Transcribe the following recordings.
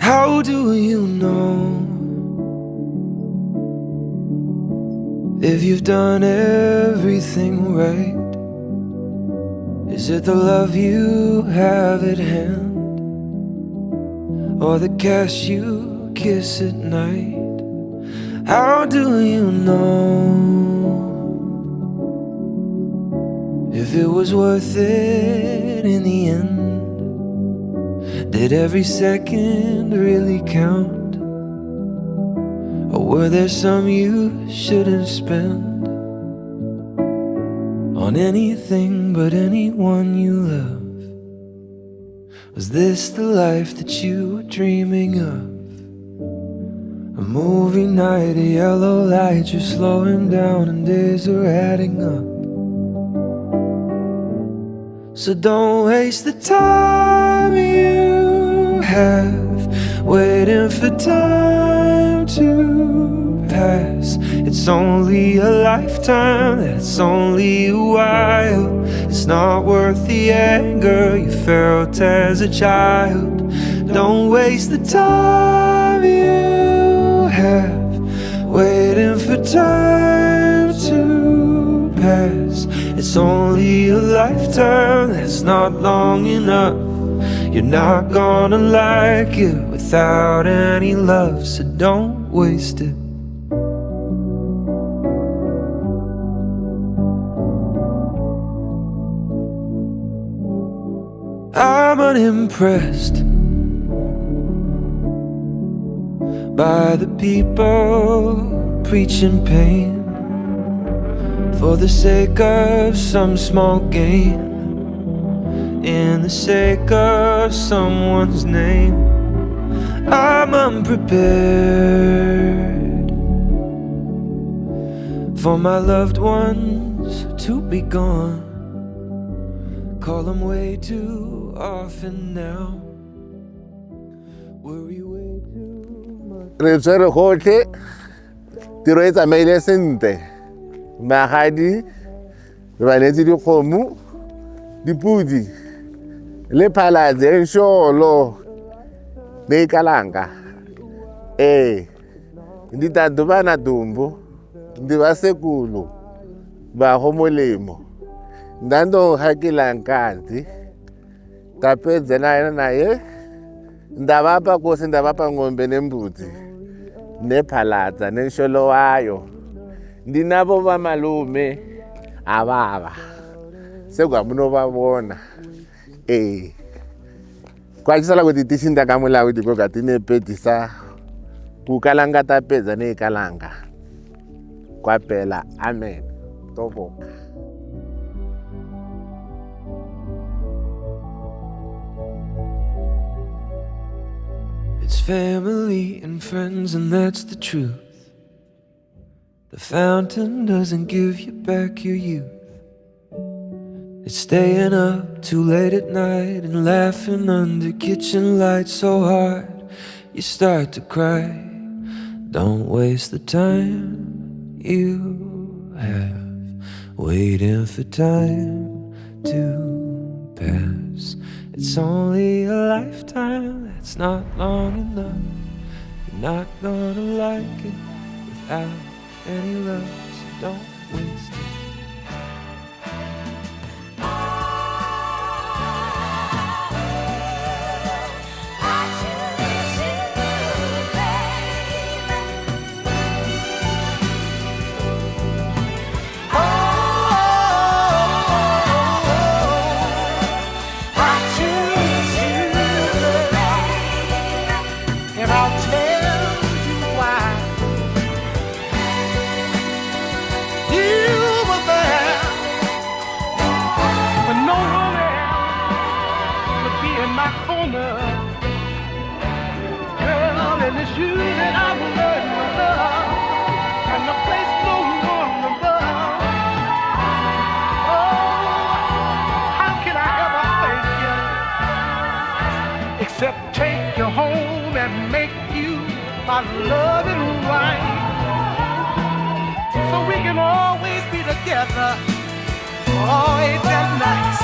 How do you know if you've done everything right? Is it the love you have at hand, or the cash you kiss at night? How do you know if it was worth it in the end? Did every second really count, or were there some you shouldn't spend on anything but anyone you love? Was this the life that you were dreaming of? A movie night, a yellow light, you're slowing down and days are adding up. So don't waste the time you have waiting for time to pass. It's only a lifetime, that's only a while. It's not worth the anger you felt as a child. Don't waste the time you have waiting for time to pass. It's only a lifetime, that's not long enough. You're not gonna like it without any love, so don't waste it. I'm unimpressed by the people preaching pain for the sake of some small gain, in the sake of someone's name. I'm unprepared for my loved ones to be gone. Call them way too often now. Worry way too much. Re tshwere gotlhe, tiro e tsamaile sentle. Magadi re ba netse dikgomo, dipudi le phalatse e nsholo le ikalanga. Nditatu bana dumbu ndi basekulu ba Gomolemo. Ndando hakila nkanzi tapedze naye ndabapa kosi ndabapa ng'ombe nembuzi nephalatsa nensholo wayo. Ndinabo bamalume ababa sekwamuno babona kwachisala kuti tishinda kamulawi dikoka tinepedisa kukalanga tapedza neikalanga kwapela. Amen. Toboka. It's family and friends, and that's the truth. The fountain doesn't give you back your youth. It's staying up too late at night and laughing under kitchen lights so hard you start to cry. Don't waste the time you have waiting for time to pass. It's only a lifetime, that's not long enough. You're not gonna like it without any love, so don't waste it. Except take you home and make you my loving wife, so we can always be together, always that nice.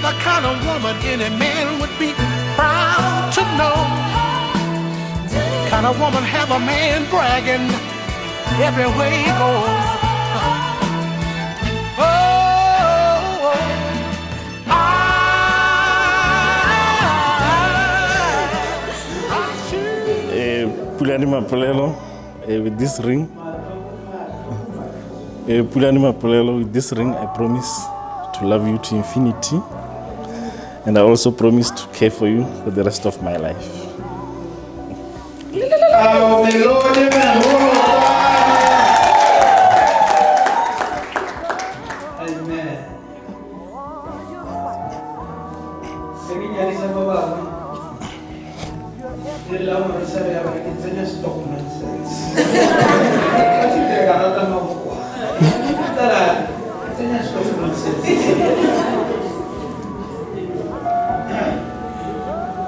the kind of woman any man would be proud to know. Kind of woman have a man bragging everywhere he goes. Pulani Mapolelo with this ring. Pulani Mapolelo with this ring, I promise to love you to infinity. And I also promise to care for you for the rest of my life.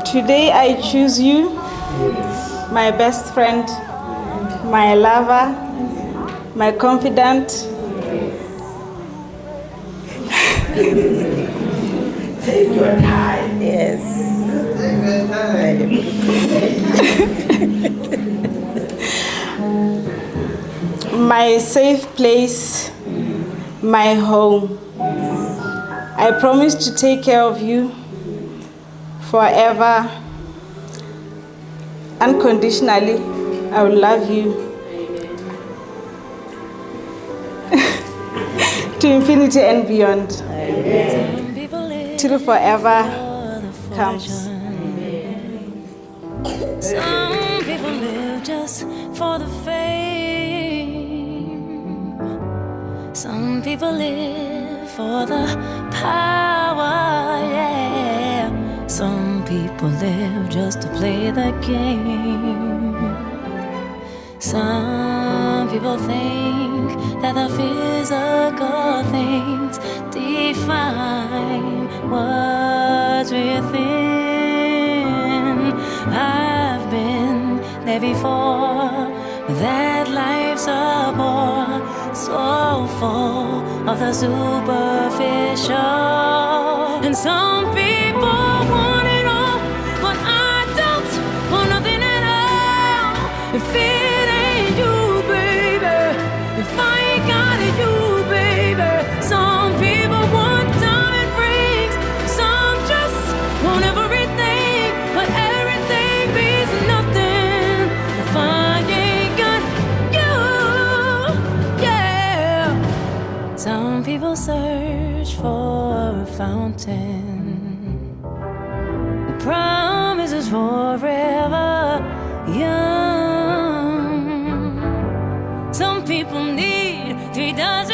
Today I choose you, my best friend, my lover, my confidant. Take your time. Yes. My safe place, my home. I promise to take care of you forever, unconditionally. I will love you to infinity and beyond, till forever comes. Some people live just for the fame. Some people live for the power, yeah. Some people live just to play the game. Some people think that the physical things define what's within. I've been there before, that life's a bore, so full of the superficial. And some people want it all, but I don't want nothing at all. If it ain't you, baby, if I ain't got it, you, baby. Some people want diamond rings, some just want everything, but everything means nothing if I ain't got you, yeah. Some people search for a fountain, the promise is forever young. Some people need 3 dozen